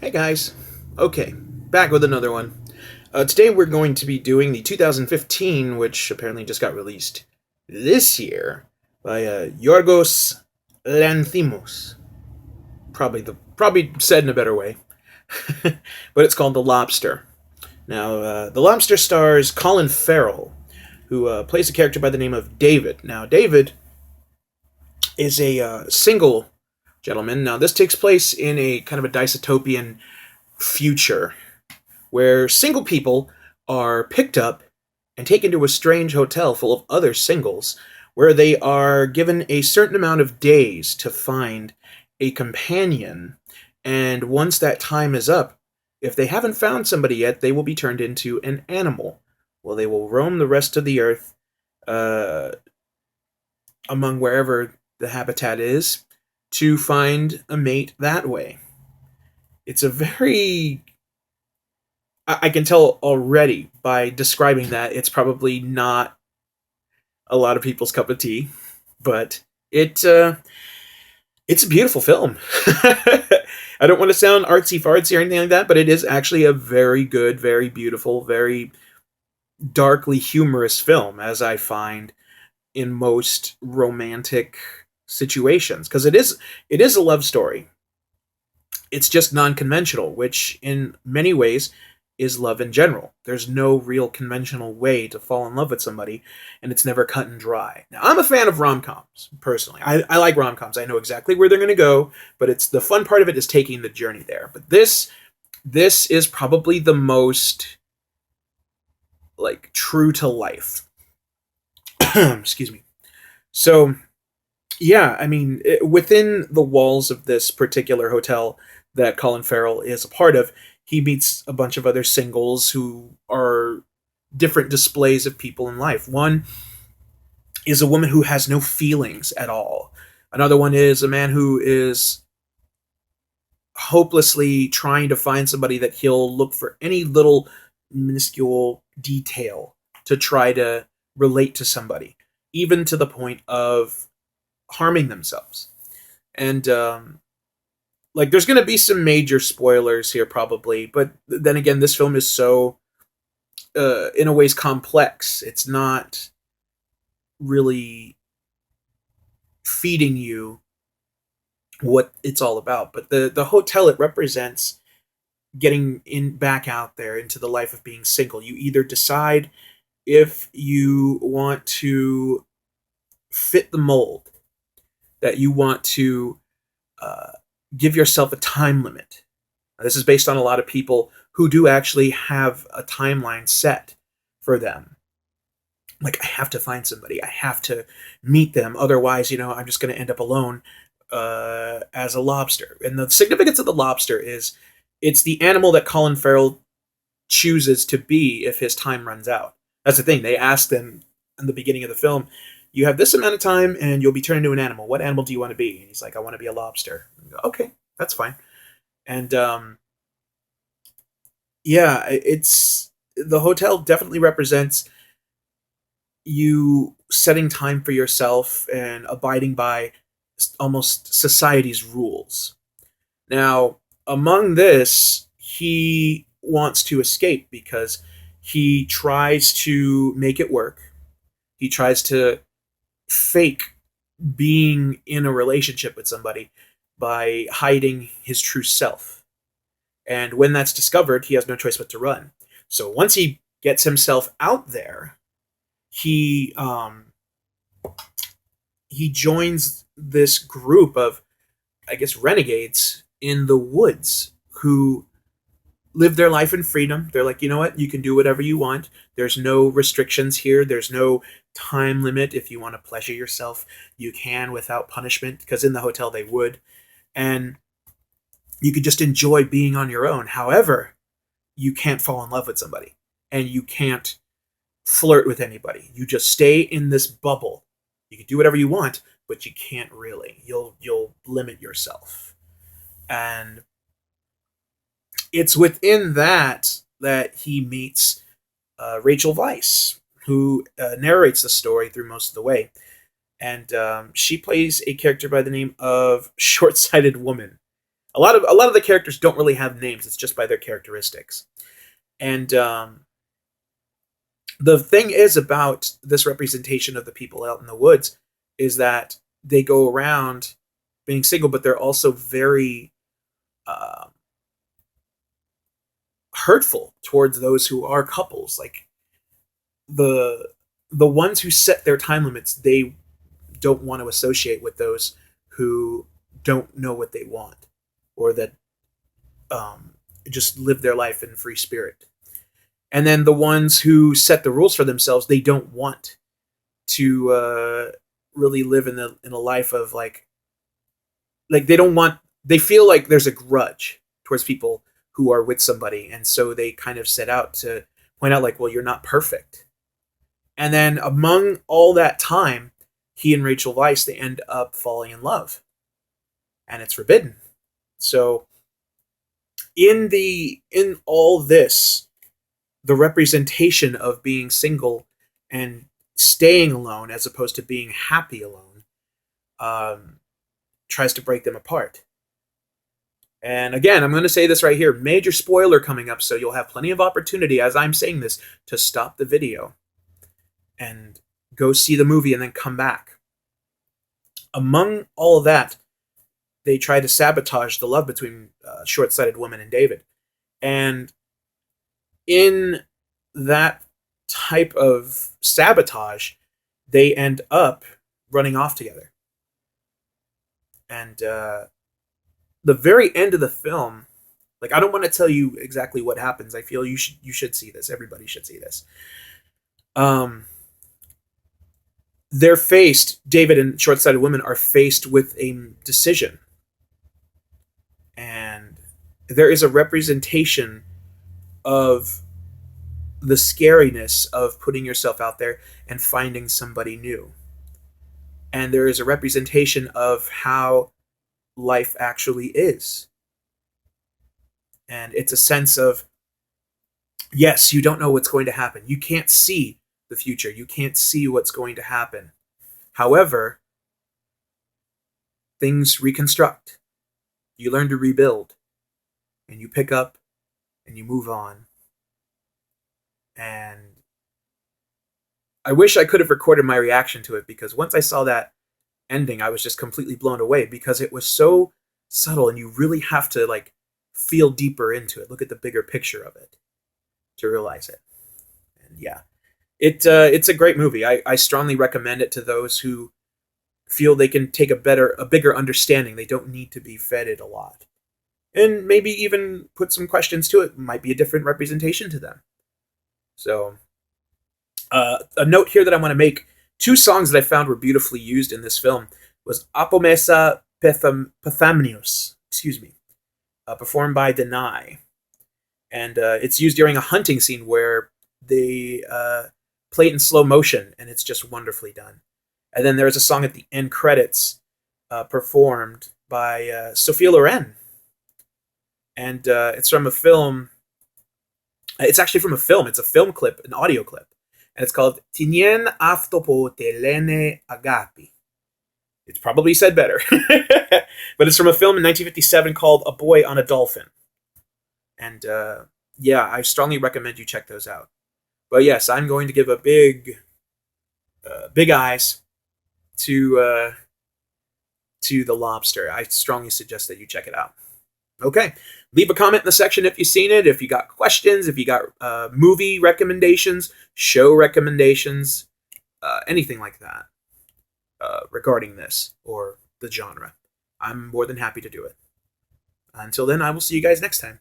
Hey guys. Okay, back with another one. Today we're going to be doing the 2015, which apparently just got released this year by Yorgos Lanthimos. Probably said in a better way, but it's called The Lobster. Now, The Lobster stars Colin Farrell, who plays a character by the name of David. Now, David is a single gentleman. Now, this takes place in a kind of a dystopian future where single people are picked up and taken to a strange hotel full of other singles, where they are given a certain amount of days to find a companion. And once that time is up, if they haven't found somebody yet, they will be turned into an animal. Well, they will roam the rest of the earth uh, among wherever the habitat is to find a mate that way. It's a very I can tell already by describing that it's probably not a lot of people's cup of tea, but it's a beautiful film. I don't want to sound artsy fartsy or anything like that, but it is actually a very good, very beautiful, very darkly humorous film, as I find in most romantic situations, because it is a love story. It's just non-conventional, which in many ways is love in general. There's no real conventional way to fall in love with somebody, and it's never cut and dry. Now, I'm a fan of rom-coms, personally. I like rom-coms. I know exactly where they're going to go, but it's the fun part of it is taking the journey there. But this is probably the most, like, true to life. Excuse me. So, yeah, I mean, within the walls of this particular hotel that Colin Farrell is a part of, he meets a bunch of other singles who are different displays of people in life. One is a woman who has no feelings at all. Another one is a man who is hopelessly trying to find somebody that he'll look for any little minuscule detail to try to relate to somebody, even to the point of harming themselves. And like, there's going to be some major spoilers here probably, but then again, this film is so in a ways complex. It's not really feeding you what it's all about, but the hotel, it represents getting in back out there into the life of being single. You either decide if you want to fit the mold, that you want to uh, give yourself a time limit. Now, this is based on a lot of people who do actually have a timeline set for them. Like, I have to find somebody, I have to meet them, otherwise, I'm just going to end up alone as a lobster. And the significance of the lobster is it's the animal that Colin Farrell chooses to be if his time runs out. That's the thing. They asked him in the beginning of the film, you have this amount of time and you'll be turned into an animal. What animal do you want to be? And he's like, I want to be a lobster. Go, okay, that's fine. And yeah, it's the hotel definitely represents you setting time for yourself and abiding by almost society's rules. Now, among this, he wants to escape because he tries to make it work. He tries to fake being in a relationship with somebody by hiding his true self. And when that's discovered, he has no choice but to run. So once he gets himself out there, he joins this group of, I guess, renegades in the woods who live their life in freedom. They're like, you know what? You can do whatever you want. There's no restrictions here. There's no time limit. If you want to pleasure yourself, you can without punishment, because in the hotel they would. And you could just enjoy being on your own. However, you can't fall in love with somebody and you can't flirt with anybody. You just stay in this bubble. You can do whatever you want, but you can't really. You'll limit yourself. And it's within that he meets Rachel Weisz, who narrates the story through most of the way. And she plays a character by the name of Short-Sighted Woman, A lot of the characters don't really have names. It's just by their characteristics. And the thing is about this representation of the people out in the woods is that they go around being single, but they're also very uh, hurtful towards those who are couples. Like the the ones who set their time limits, they don't want to associate with those who don't know what they want, or that um, just live their life in free spirit. And then the ones who set the rules for themselves, they don't want to really live in a life of like they don't want, they feel like there's a grudge towards people who are with somebody, and so they kind of set out to point out like, well, you're not perfect. And then among all that time, he and Rachel Weisz, they end up falling in love, and it's forbidden. So in all this, the representation of being single and staying alone as opposed to being happy alone um, tries to break them apart. And again, I'm going to say this right here, major spoiler coming up, so you'll have plenty of opportunity as I'm saying this to stop the video and go see the movie and then come back. Among all of that, they try to sabotage the love between short-sighted woman and David. And in that type of sabotage, they end up running off together. And the very end of the film, like, I don't want to tell you exactly what happens. I feel you should see this. Everybody should see this. They're faced, David and short-sighted women are faced with a decision. And there is a representation of the scariness of putting yourself out there and finding somebody new. And there is a representation of how life actually is. And it's a sense of, yes, you don't know what's going to happen. You can't see the future. You can't see what's going to happen. However, things reconstruct. You learn to rebuild. And you pick up and you move on. And I wish I could have recorded my reaction to it, because once I saw that ending, I was just completely blown away, because it was so subtle and you really have to like feel deeper into it. Look at the bigger picture of it to realize it. And yeah, it's a great movie. I strongly recommend it to those who feel they can take a bigger understanding. They don't need to be fed it a lot. And maybe even put some questions to it. Might be a different representation to them. So, a note here that I want to make: two songs that I found were beautifully used in this film was Apomesa Pethamnios, performed by Deny. And it's used during a hunting scene where they play it in slow motion, and it's just wonderfully done. And then there's a song at the end credits performed by Sophia Loren. And it's from a film. It's actually from a film. It's a film clip, an audio clip. And it's called Tinien Aftopo Telene Agapi. It's probably said better. But it's from a film in 1957 called A Boy on a Dolphin. And yeah, I strongly recommend you check those out. But yes, I'm going to give a big eyes to The Lobster. I strongly suggest that you check it out. Okay, leave a comment in the section if you've seen it, if you got questions, if you got movie recommendations, show recommendations, anything like that regarding this or the genre. I'm more than happy to do it. Until then, I will see you guys next time.